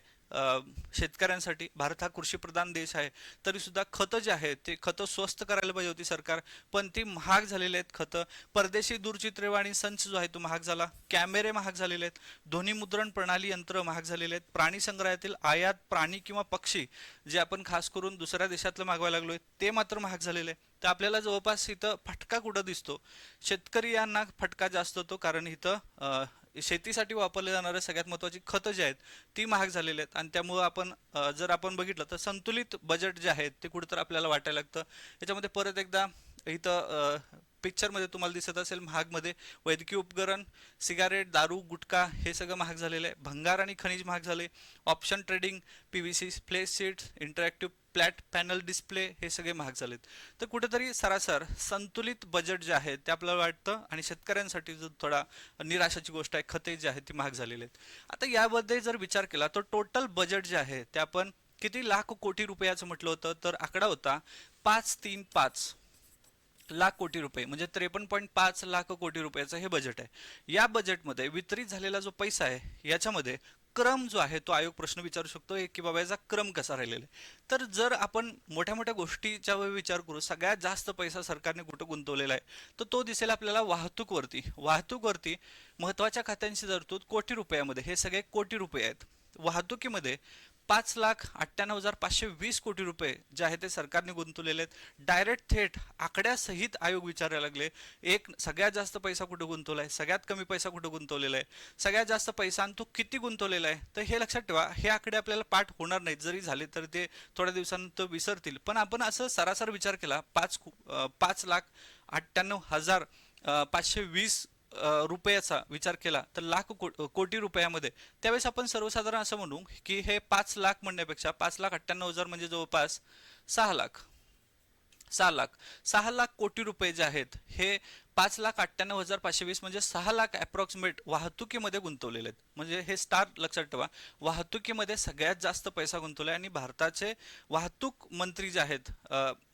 शेतकऱ्यांसाठी. भारत हा कृषीप्रधान देश आहे, तरी सुद्धा खतं जे आहेत ते खतं स्वस्त करायला पाहिजे होती सरकार, पण ती महाग झालेली आहेत खतं. परदेशी दूरचित्रवाणी संच जो आहे तो महाग झाला. कॅमेरे महाग झालेले आहेत. ध्वनी मुद्रण प्रणाली यंत्र महाग झालेले आहेत. प्राणी संग्रहातील आयात प्राणी किंवा पक्षी जे आपण खास करून दुसऱ्या देशातलं मागवायला लागलोय ते मात्र महाग झालेले आहे. तर आपल्याला जवळपास इथं फटका कुठं दिसतो, शेतकरी यांना फटका जास्त होतो, कारण इथं शेतीसाठी वापरले जाणारे सगळ्यात महत्त्वाची खतं जे आहेत ती महाग झालेली आहेत. आणि त्यामुळं आपण जर आपण बघितलं तर संतुलित बजेट जे आहे ते कुठं तर आपल्याला वाटायला लागतं. याच्यामध्ये परत एकदा इथं पिक्चरमध्ये तुम्हाला दिसत असेल, महागमध्ये वैद्यकीय उपकरण, सिगारेट, दारू, गुटखा हे सगळं महाग झालेलं आहे. भंगार आणि खनिज महाग झाले. Option trading, PVC flex sheets, interactive flat panel display हे सगळे महाग झालेत. तर कुठेतरी सरासर संतुलित बजेट जे आहे ते आपल्याला वाटतं, आणि शेतकऱ्यांसाठी जो थोडा निराशाची गोष्ट आहे, खते जे आहेत ती महाग झालेली आहेत. आता यामध्ये जर विचार केला तर टोटल बजेट जे आहे ते आपण किती लाख कोटी रुपयाचं म्हटलं होतं, तर आकडा होता 535 लाख कोटी रुपये, म्हणजे 53.5 लाख कोटी रुपयाचं हे बजेट आहे. या बजेटमध्ये वितरित झालेला जो पैसा आहे याच्यामध्ये क्रम जो आहे तो आयोग प्रश्न विचारू शकतो की बाबा याचा क्रम कसा राहिलेला आहे. तर जर आपण मोठ्या मोठ्या गोष्टीच्या विचार करू, सगळ्यात जास्त पैसा सरकारने कुठं गुंतवलेला आहे, तर तो दिसेल आपल्याला वाहतूकवरती. वाहतूकवरती महत्वाच्या खात्यांची तरतूद कोटी रुपयामध्ये, हे सगळे कोटी रुपये आहेत. वाहतुकीमध्ये 5,98,520 कोटी रुपये जे आहे ते सरकारने गुंतवलेले आहेत. डायरेक्ट थेट आकड्यासहित आयोग विचारायला लागले, एक सगळ्यात जास्त पैसा कुठे गुंतवला आहे, सगळ्यात कमी पैसा कुठे गुंतवलेला आहे, सगळ्यात जास्त पैसा आणि तो किती गुंतवलेला आहे. तर हे लक्षात ठेवा, हे आकडे आपल्याला पाठ होणार नाहीत, जरी झाले तर ते थोड्या दिवसानंतर विसरतील. पण आपण असं सरासर विचार केला, 5,98,520 रुपयाचा विचार केला तर लाख कोटी रुपयामध्ये, त्यावेळेस आपण सर्वसाधारण असं म्हणू की हे 5 लाख म्हणण्यापेक्षा 5,98,000 म्हणजे जवळपास 6 लाख, 6 लाख कोटी रुपये जे आहेत हे 5,98,520 म्हणजे 6 लाख अप्रॉक्सिमेट वाहतुकीमध्ये गुंतवलेले आहेत. म्हणजे हे स्टार लक्षात ठेवा, वाहतुकीमध्ये सगळ्यात जास्त पैसा गुंतवला आहे. आणि भारताचे वाहतूक मंत्री जे आहेत,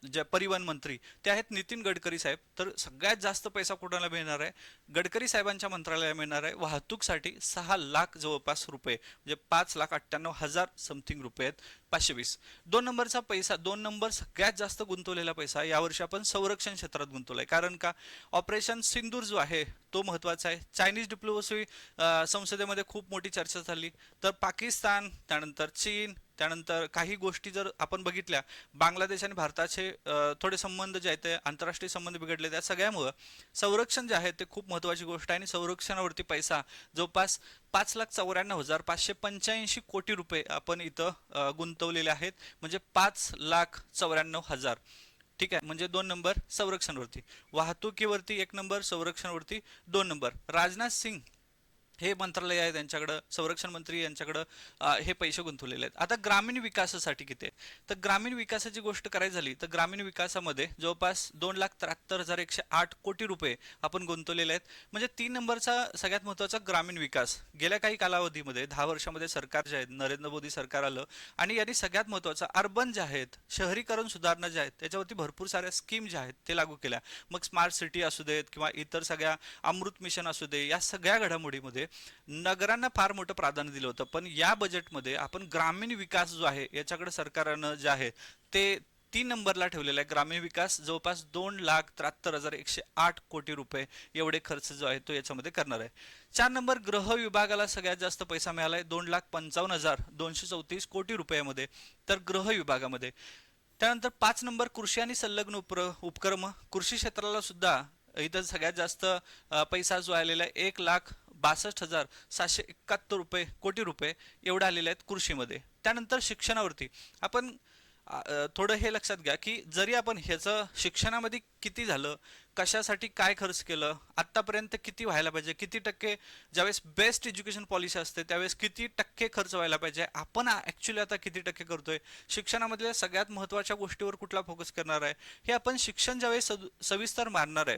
जे परिवहन मंत्री ते आहेत नितीन गडकरी साहेब. तर सगळ्यात जास्त पैसा कुणाला मिळणार आहे, गडकरी साहेबांच्या मंत्रालयाला मिळणार आहे वाहतूकसाठी. 6 लाख जवळपास रुपये, म्हणजे 5,98,000 समथिंग रुपये आहेत 520. 2 नंबरचा पैसा, 2 नंबर सगळ्यात जास्त गुंतवलेला पैसा यावर्षी आपण संरक्षण क्षेत्रात गुंतवलाय. कारण का, ऑपरेशन सिंदूर जो आहे तो महत्त्वाचा आहे. चायनीज डिप्लोमसी संसदेमध्ये खूप मोठी चर्चा झाली. तर पाकिस्तान, त्यानंतर चीन, त्यानंतर काही गोष्टी जर आपण बघितल्या, बांगलादेश आणि भारताचे थोडे संबंध जे आहेत ते आंतरराष्ट्रीय संबंध बिघडले, त्या सगळ्यामुळं संरक्षण जे आहे ते खूप महत्त्वाची गोष्ट आहे. आणि संरक्षणावरती पैसा जवळपास 5,94,585 कोटी रुपये आपण इथं गुंतवलेले आहेत, म्हणजे 5,94,000. ठीक आहे. म्हणजे 2 नंबर संरक्षणवरती, वाहतुकीवरती 1 नंबर, संरक्षणवरती 2 नंबर. राजनाथ सिंग हे मंत्रालय आहे त्यांच्याकडं, संरक्षण मंत्री यांच्याकडं हे पैसे गुंतवलेले आहेत. आता ग्रामीण विकासासाठी किती आहे, तर ग्रामीण विकासाची गोष्ट करायची झाली तर ग्रामीण विकासामध्ये जवळपास 2,73,108 कोटी रुपये आपण गुंतवलेले आहेत. म्हणजे 3 नंबरचा सगळ्यात महत्त्वाचा ग्रामीण विकास. गेल्या काही कालावधीमध्ये 10 वर्षामध्ये सरकार जे आहे, नरेंद्र मोदी सरकार आलं, आणि यांनी सगळ्यात महत्त्वाचं अर्बन जे आहेत, शहरीकरण सुधारणा जे आहेत त्याच्यावरती भरपूर साऱ्या स्कीम ज्या आहेत ते लागू केल्या. मग स्मार्ट सिटी असू देत किंवा इतर सगळ्या अमृत मिशन असू दे, या सगळ्या घडामोडीमध्ये बजेटमध्ये नगरांना फार मोठं प्राधान्य दिलं होतं, पण या बजेटमध्ये आपण ग्रामीण विकास जो आहे याच्याकडे सरकारनं जे आहे ते 3 नंबरला ठेवलेला आहे. ग्रामीण विकास जवळपास 2,73,108 कोटी रुपये एवढे खर्च जो आहे तो याच्यामध्ये करणार आहे. 4 नंबर गृह विभागाला सगळ्यात जास्त पैसा मिळाला आहे 2,55,234 कोटी रुपयामध्ये, तर गृह विभागामध्ये. त्यानंतर 5 नंबर कृषी आणि संलग्न उपक्रम, कृषी क्षेत्राला सुद्धा इथं सगळ्यात जास्त पैसा जो आलेला आहे 1,62,771 कोटी रुपये एवढे आलेले आहेत कृषीमध्ये. त्यानंतर शिक्षणावरती आपण थोडं हे लक्षात घ्या की जरी आपण ह्याचं शिक्षणामध्ये किती झालं, कशासाठी काय खर्च केलं, आत्तापर्यंत किती व्हायला पाहिजे, किती टक्के, ज्यावेळेस बेस्ट एज्युकेशन पॉलिसी असते त्यावेळेस किती टक्के खर्च व्हायला पाहिजे, आपण ॲक्च्युली आता किती टक्के करतोय, शिक्षणामधल्या सगळ्यात महत्त्वाच्या गोष्टीवर कुठला फोकस करणार आहे, हे आपण शिक्षण ज्यावेळेस सविस्तर मारणार आहे,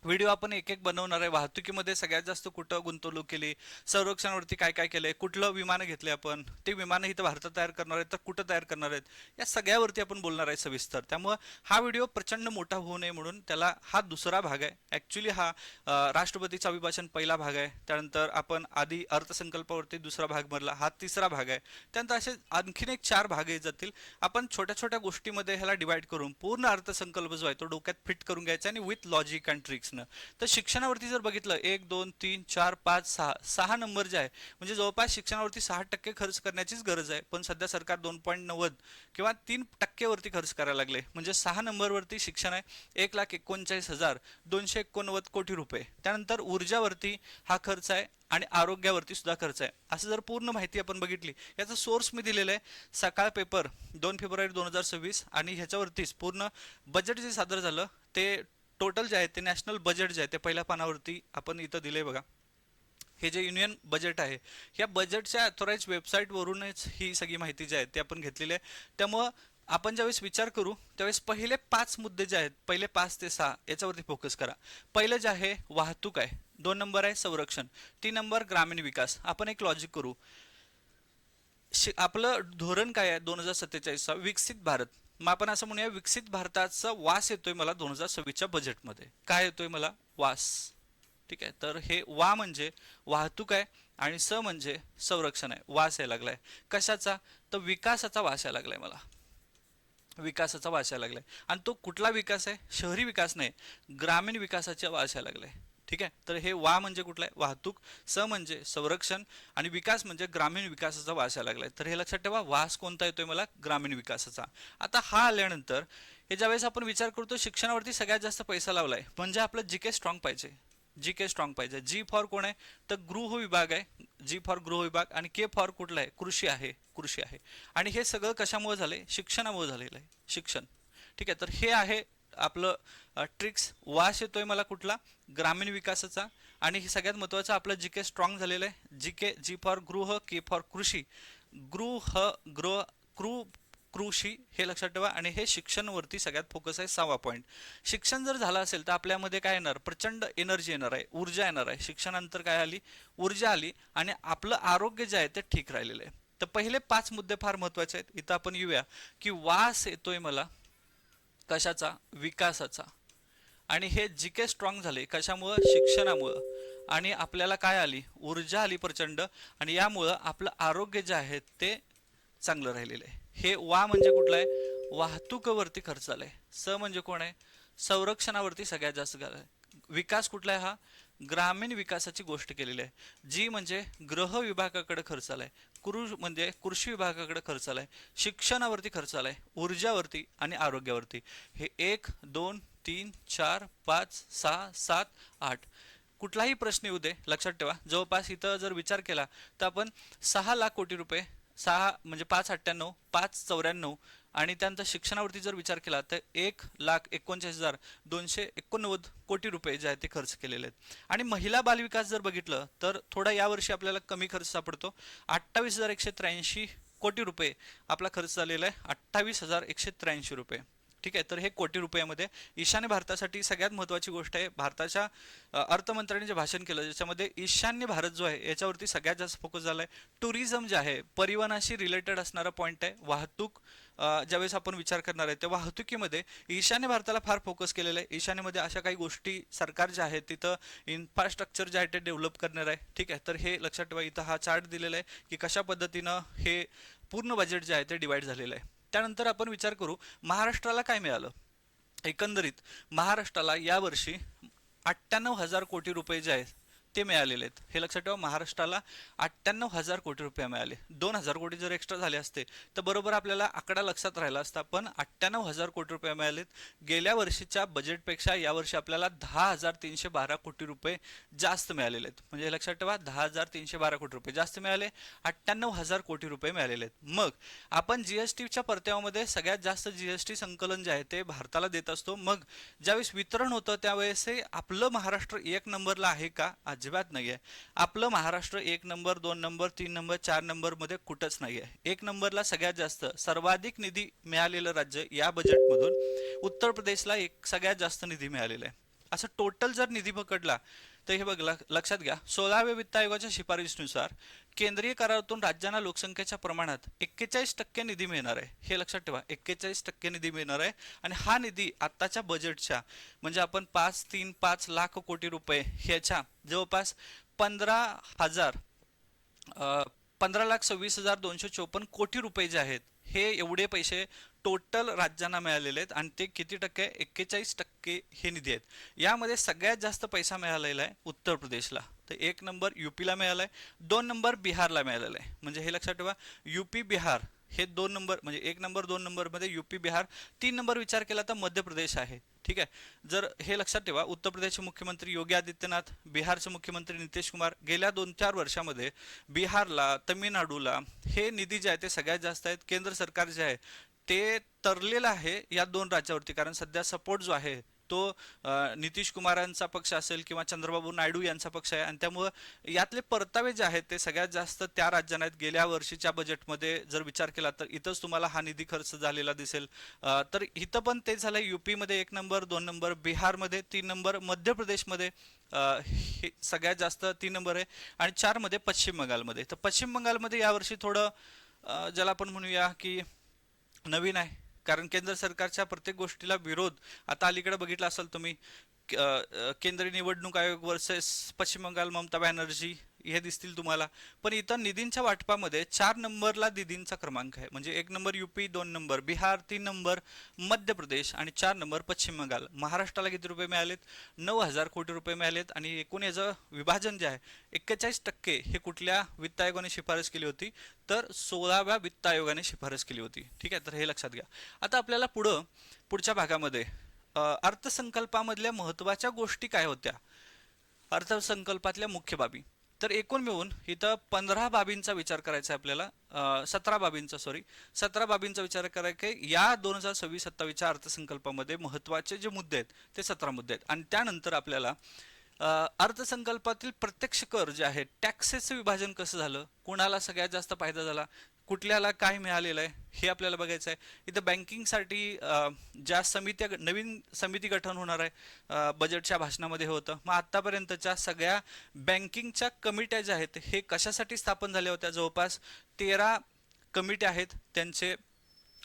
व्हिडिओ आपण एक एक बनवणार आहे. वाहतुकीमध्ये सगळ्यात जास्त कुठं गुंतवणूक केली, संरक्षणावरती काय काय केलंय, कुठलं विमानं घेतले आपण, ते विमानं इथं भारतात तयार करणार आहेत तर कुठं तयार करणार आहेत, या सगळ्यावरती आपण बोलणार आहे सविस्तर. त्यामुळं हा व्हिडिओ प्रचंड मोठा होऊ नये म्हणून त्याला हा दुसरा भाग आहे. ॲक्च्युली हा राष्ट्रपतीचं अभिभाषण पहिला भाग आहे, त्यानंतर आपण आधी अर्थसंकल्पावरती दुसरा भाग भरला, हा तिसरा भाग आहे, त्यानंतर असे आणखीन एक 4 भाग येत जातील. आपण छोट्या छोट्या गोष्टीमध्ये ह्याला डिवाइड करून पूर्ण अर्थसंकल्प जो आहे तो डोक्यात फिट करून घ्यायचा आणि विथ लॉजिक अँड ट्रिक्स. तर शिक्षणावरती जर बघितलं 1 2 3 4 5 6 नंबर जे आहे म्हणजे जवळपास शिक्षणावरती 6% खर्च करण्याचीच गरज आहे, पण सध्या सरकार 2.90 किंवा 3% वरती खर्च करायला लागले. म्हणजे 6 नंबरवरती शिक्षण आहे 1,39,289 कोटी रुपये. त्यानंतर ऊर्जावरती हा खर्च आहे आणि आरोग्यावरती सुद्धा खर्च आहे. असं जर पूर्ण माहिती आपण बघितली, याचा सोर्स मी दिलेला आहे सकाळ पेपर 2 फेब्रुवारी 2026 आणि ह्याच्यावरतीच पूर्ण बजेट जे सादर झालं ते टोटल जे आहे ते नॅशनल बजेट जे आहे ते पहिल्या पानावरती आपण इथं दिले बघा. हे जे युनियन बजेट आहे या बजेटच्या अथॉराइज वेबसाईटवरूनच ही सगळी माहिती जी आहे ती आपण घेतलेली आहे. त्यामुळं आपण ज्यावेळेस विचार करू त्यावेळेस पहिले 5 मुद्दे जे आहेत, पहिले 5 ते 6 याच्यावरती फोकस करा. पहिलं जे आहे वाहतूक आहे, 2 नंबर आहे संरक्षण, 3 नंबर ग्रामीण विकास. आपण एक लॉजिक करू, आपलं धोरण काय आहे 2047चा विकसित भारत. मग आपण असं म्हणूया विकसित भारताचा वास येतोय मला 2026च्या बजेटमध्ये. काय येतोय मला? वास. ठीक आहे, तर हे वा म्हणजे वाहतूक आहे आणि स म्हणजे संरक्षण आहे. वास यायला लागलाय कशाचा? तर विकासाचा वास यायला लागलाय मला, विकासाचा वास यायला लागलाय. आणि तो कुठला विकास आहे? शहरी विकास नाही, ग्रामीण विकासाचा वास यायला लागलाय. ठीक आहे, तर हे वा म्हणजे कुठला आहे? वाहतूक, स म्हणजे संरक्षण आणि विकास म्हणजे ग्रामीण विकासाचा वास यायला लागलाय. तर हे लक्षात ठेवा, वास कोणता येतोय मला? ग्रामीण विकासाचा. आता हा आल्यानंतर हे ज्यावेळेस आपण विचार करतो शिक्षणावरती सगळ्यात जास्त पैसा लावलाय म्हणजे आपलं जीके स्ट्रॉंग पाहिजे. जीके स्ट्रॉंग पाहिजे. जी फॉर कोण आहे? तर गृह विभाग आहे, जी फॉर गृह विभाग, आणि के फॉर कुठला आहे? कृषी आहे, कृषी आहे. आणि हे सगळं कशामुळे झाले? शिक्षणामुळे झालेलं आहे, शिक्षण. ठीक आहे, तर हे आहे आपलं ट्रिक्स. वास येतोय मला कुठला? ग्रामीण विकासाचा. आणि हे सगळ्यात महत्त्वाचं आपलं जीके स्ट्रॉंग झालेलं आहे. जीके, जी फॉर गृह, के फॉर कृषी, गृह कृषी, हे लक्षात ठेवा. आणि हे शिक्षणवरती सगळ्यात फोकस आहे. 6वा पॉईंट, शिक्षण जर झालं असेल तर आपल्यामध्ये काय येणार? प्रचंड एनर्जी येणार आहे, ऊर्जा येणार आहे. शिक्षणानंतर काय आली? ऊर्जा आली आणि आपलं आरोग्य जे आहे ते ठीक राहिलेलं आहे. तर पहिले 5 मुद्दे फार महत्त्वाचे आहेत. इथं आपण येऊया की वास येतोय मला कशाचा? विकासाचा. आणि हे जीके स्ट्रॉंग झाले कशामुळं? शिक्षणामुळं. आणि आपल्याला काय आली? ऊर्जा आली प्रचंड. आणि यामुळं आपलं आरोग्य जे आहे ते चांगलं राहिलेलं आहे. हे वा म्हणजे कुठलं आहे? वाहतुकीवरती खर्च झालाय. स म्हणजे कोण आहे? संरक्षणावरती सगळ्यात जास्त झालाय. विकास कुठला आहे? हा ग्रामीण विकासाची गोष्ट केलेली आहे. जी म्हणजे गृह विभागाकडे खर्च आलाय, म्हणजे कृषी विभागाकडे खर्च आलाय, शिक्षणावरती खर्च आलाय, ऊर्जावरती आणि आरोग्यावरती. हे 1 2 3 4 5 6 7 8 कुठलाही प्रश्न येऊ दे लक्षात ठेवा. जवळपास इथं जर विचार केला तर आपण 6 लाख कोटी रुपये, 6 म्हणजे 598 594, आणि त्यानंतर शिक्षणावरती जर विचार केला तर 1,39,289 कोटी रुपये जे आहे ते खर्च केलेले आहेत. आणि महिला बालविकास जर बघितलं तर थोडा यावर्षी आपल्याला कमी खर्च सापडतो. 28,183 कोटी रुपये आपला खर्च झालेला आहे, 28,183 रुपये. ठीक आहे, तर हे कोटी रुपयामध्ये. ईशान्य भारतासाठी सगळ्यात महत्त्वाची गोष्ट आहे, भारताच्या अर्थमंत्र्यांनी जे भाषण केलं ज्याच्यामध्ये ईशान्य भारत जो आहे याच्यावरती सगळ्यात जास्त फोकस झाला आहे. टुरिझम जे आहे परिवहनाशी रिलेटेड असणारा पॉईंट आहे, वाहतूक ज्यावेळेस आपण विचार करणार आहे त्या वाहतुकीमध्ये ईशान्य भारताला फार फोकस केलेला आहे. ईशान्येमध्ये अशा काही गोष्टी सरकार जे आहे तिथं इन्फ्रास्ट्रक्चर जे आहे ते डेव्हलप करणार आहे. ठीक आहे, तर हे लक्षात ठेवा. इथं हा चार्ट दिलेला आहे की कशा पद्धतीनं हे पूर्ण बजेट जे आहे ते डिवाइड झालेलं आहे. त्यानंतर आपण विचार करू महाराष्ट्राला काय मिळालं. एकंदरीत महाराष्ट्राला यावर्षी 98,000 कोटी रुपये जे आहेत ते मिळालेले आहेत. हे लक्षात ठेवा, महाराष्ट्राला 98,000 कोटी रुपये मिळाले. 2,000 कोटी जर एक्स्ट्रा झाले असते तर बरोबर आपल्याला आकडा लक्षात राहिला असता, पण 98,000 कोटी रुपये मिळालेत. गेल्या वर्षीच्या बजेटपेक्षा यावर्षी आपल्याला 10,312 कोटी रुपये जास्त मिळालेले आहेत. म्हणजे हे लक्षात ठेवा, 10,312 कोटी रुपये जास्त मिळाले, 98,000 कोटी रुपये मिळालेले आहेत. मग आपण जीएसटीच्या परताव्यामध्ये सगळ्यात जास्त जीएसटी संकलन जे आहे ते भारताला देत असतो. मग ज्यावेळेस वितरण होतं त्यावेळेस हे आपलं महाराष्ट्र एक नंबरला आहे का? अजिबात नाही आहे. आपलं महाराष्ट्र एक नंबर, 2 नंबर, 3 नंबर, 4 नंबर मध्ये कुठंच नाही आहे. एक नंबरला सगळ्यात जास्त सर्वाधिक निधी मिळालेलं राज्य या बजेटमधून उत्तर प्रदेशला एक सगळ्यात जास्त निधी मिळालेला आहे. असं टोटल जर निधी पकडला तर हे बघ लक्षात घ्या, 16व्या वित्त आयोगाच्या शिफारशीनुसार केंद्रीय करारातून राज्यांना लोकसंख्येच्या प्रमाणात 41% निधी मिळणार आहे. हे लक्षात ठेवा, 41% निधी मिळणार आहे. आणि हा निधी आत्ताच्या बजेटच्या म्हणजे आपण 5,3,5,00,000 कोटी रुपये ह्याच्या जवळपास 15,000 15,26,254 कोटी रुपये जे आहेत हे एवढे पैसे टोटल राज्यांना मिळालेले आहेत. आणि ते किती टक्के? 41% हे निधी आहेत. यामध्ये सगळ्यात जास्त पैसा मिळालेला आहे उत्तर प्रदेशला. तर 1 नंबर यूपीला मिळाला आहे, 2 नंबर बिहारला मिळालेला आहे. म्हणजे हे लक्षात ठेवा, यूपी बिहार हे 2 नंबर म्हणजे 1 नंबर 2 नंबर मध्ये यूपी बिहार. 3 नंबर विचार केला तर मध्य प्रदेश आहे. ठीक आहे, जर हे लक्षात ठेवा, उत्तर प्रदेशचे मुख्यमंत्री योगी आदित्यनाथ, बिहारचे मुख्यमंत्री नितीश कुमार, गेल्या 2-4 वर्षामध्ये बिहारला, तामिळनाडूला हे निधी जे आहे ते सगळ्यात जास्त आहेत. केंद्र सरकार जे आहे ते तरलेलं आहे या दोन राज्यावरती, कारण सध्या सपोर्ट जो आहे तो नितीश कुमारांचा पक्ष असेल किंवा चंद्रबाबू नायडू यांचा पक्ष आहे. आणि त्यामुळं यातले परतावे जे आहेत ते सगळ्यात जास्त त्या राज्यांना आहेत. गेल्या वर्षीच्या बजेटमध्ये जर विचार केला तर इथंच तुम्हाला हा निधी खर्च झालेला दिसेल. तर इथं पण ते झालं. यूपीमध्ये 1 नंबर 2 नंबर, बिहारमध्ये 3 नंबर, मध्य प्रदेशमध्ये हे सगळ्यात जास्त 3 नंबर आहे. आणि 4 मध्ये पश्चिम बंगालमध्ये. तर पश्चिम बंगालमध्ये यावर्षी थोडं ज्याला आपण म्हणूया की नवीन आहे, कारण केंद्र सरकारच्या प्रत्येक गोष्टीला विरोध. आता अलीकडे बघितलं असाल तुम्ही, केंद्रीय निवडणूक आयोग वर्सेस पश्चिम बंगाल, ममता बॅनर्जी हे दिसतील तुम्हाला. पण इथं निधींच्या वाटपामध्ये 4 नंबरला निधींचा क्रमांक आहे. म्हणजे 1 number UP, 2 number Bihar, 3 number Madhya Pradesh आणि 4 नंबर पश्चिम बंगाल. महाराष्ट्राला किती रुपये मिळालेत? 9,000 कोटी रुपये मिळालेत. आणि एकूण याचं विभाजन जे आहे 41% हे कुठल्या वित्त आयोगाने शिफारस केली होती? तर 16व्या वित्त आयोगाने शिफारस केली होती. ठीक आहे, तर हे लक्षात घ्या. आता आपल्याला पुढच्या भागामध्ये अर्थसंकल्पामधल्या महत्त्वाच्या गोष्टी काय होत्या, अर्थसंकल्पातल्या मुख्य बाबी. तर एकूण मिळून इथं 15 बाबींचा विचार करायचा आहे आपल्याला. 17 बाबींचा विचार करायचा आहे. या 2026-27च्या अर्थसंकल्पामध्ये महत्त्वाचे जे मुद्दे आहेत ते 17 मुद्दे आहेत. आणि त्यानंतर आपल्याला अर्थसंकल्पातील प्रत्यक्ष कर जे आहे, टॅक्सेसचं विभाजन कसं झालं, कुणाला सगळ्यात जास्त फायदा झाला, कुठल्याला काय मिळालेलं आहे हे आपल्याला बघायचं आहे. इथं बँकिंगसाठी ज्या समित्या, नवीन समिती गठन होणार आहे बजेटच्या भाषणामध्ये होतं. मग आत्तापर्यंतच्या सगळ्या बँकिंगच्या कमिट्या ज्या आहेत हे कशासाठी स्थापन झाल्या होत्या? जवळपास 13 कमिट्या आहेत, त्यांचे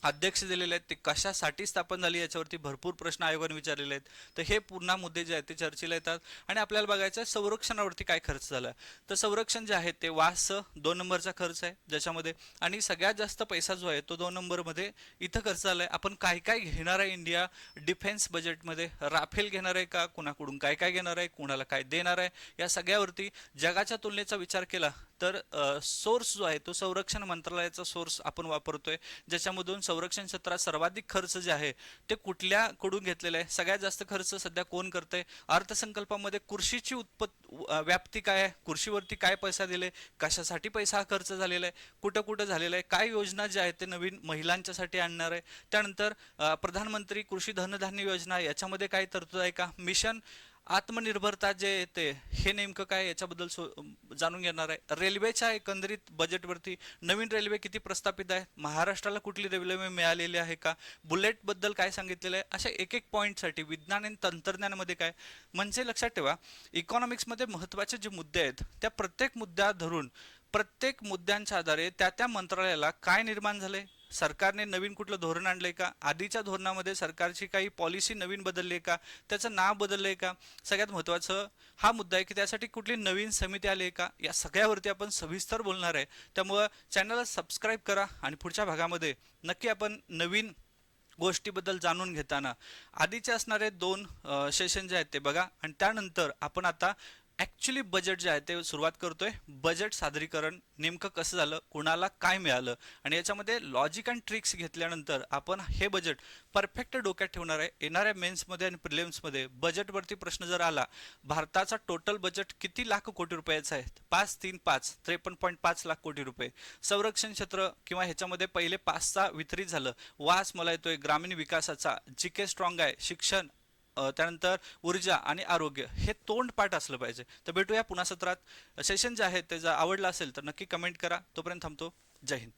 अध्यक्ष दिलेले आहेत. ते कशासाठी स्थापन झाली याच्यावरती भरपूर प्रश्न आयोगाने विचारलेले आहेत. तर हे पुन्हा मुद्दे जे आहेत ते चर्चेला येतात. आणि आपल्याला बघायचं आहे संरक्षणावरती काय खर्च झाला. तर संरक्षण जे आहे ते वास 2 नंबरचा खर्च आहे ज्याच्यामध्ये, आणि सगळ्यात जास्त पैसा जो आहे तो 2 नंबरमध्ये इथं खर्च झाला आहे. आपण काय काय घेणार आहे इंडिया डिफेन्स बजेटमध्ये? राफेल घेणार आहे का? कुणाकडून काय काय घेणार आहे? कुणाला काय देणार आहे? या सगळ्यावरती जगाच्या तुलनेचा विचार केला तर सोर्स जो आहे तो संरक्षण मंत्रालयाचा सोर्स आपण वापरतोय, ज्याच्यामधून संरक्षण क्षेत्रात सर्वाधिक खर्च जे आहे ते कुठल्याकडून घेतलेला आहे? सगळ्यात जास्त खर्च सध्या कोण करतंय? अर्थसंकल्पामध्ये कृषीची व्याप्ती काय आहे? कृषीवरती काय पैसा दिले? कशासाठी पैसा खर्च झालेला आहे? कुठं कुठं झालेला आहे? काय योजना ज्या आहेत ते नवीन महिलांच्यासाठी आणणार आहे? त्यानंतर प्रधानमंत्री कृषी धनधान्य योजना, याच्यामध्ये काय तरतूद आहे का? मिशन आत्मनिर्भरता जे येते हे नेमकं काय, याच्याबद्दल जाणून घेणार आहे. रेल्वेच्या एकंदरीत बजेटवरती नवीन रेल्वे किती प्रस्थापित आहे, महाराष्ट्राला कुठली रेल्वे मिळालेली आहे का, बुलेट बद्दल काय सांगितलेलं आहे, अशा एक एक पॉईंटसाठी विज्ञान आणि तंत्रज्ञानामध्ये काय. म्हणजे लक्षात ठेवा, इकॉनॉमिक्समध्ये महत्त्वाचे जे मुद्दे आहेत त्या प्रत्येक मुद्द्या धरून प्रत्येक मुद्द्यांच्या आधारे त्या त्या मंत्रालयाला काय निर्माण झाले, सरकारने नवीन कुठलं धोरण आणलंय का, आधीच्या धोरणामध्ये सरकारची काही पॉलिसी नवीन बदलली आहे का, त्याचं नाव बदललंय का, सगळ्यात महत्त्वाचं हा मुद्दा आहे की त्यासाठी कुठली नवीन समिती आली आहे का, या सगळ्यावरती आपण सविस्तर बोलणार आहे. त्यामुळं चॅनलला सबस्क्राईब करा आणि पुढच्या भागामध्ये नक्की आपण नवीन गोष्टीबद्दल जाणून घेताना आधीचे असणारे दोन सेशन जे आहेत ते बघा, आणि त्यानंतर आपण आता ॲक्च्युली बजेट जे आहे ते सुरुवात करतोय. बजेट सादरीकरण नेमकं कसं झालं, कुणाला काय मिळालं, आणि याच्यामध्ये लॉजिक अँड ट्रिक्स घेतल्यानंतर आपण हे बजेट परफेक्ट डोक्यात ठेवणार आहे. येणाऱ्या मेन्समध्ये आणि प्रिलिम्समध्ये बजेटवरती प्रश्न जर आला, भारताचा टोटल बजेट किती लाख कोटी रुपयाचा आहे, 535 53.5 लाख कोटी रुपये. संरक्षण क्षेत्र किंवा ह्याच्यामध्ये पहिले 5चा वितरित झालं. वास मला येतोय ग्रामीण विकासाचा, जी के स्ट्रॉंग आहे, शिक्षण, त्यानंतर ऊर्जा आणि आरोग्य, हे तोंडपाठ असलं पाहिजे. तर भेटूया पुन्हा सत्रात. सेशन जे आहे ते जर आवडलं असेल तर नक्की कमेंट करा. तोपर्यंत थांबतो. जय हिंद.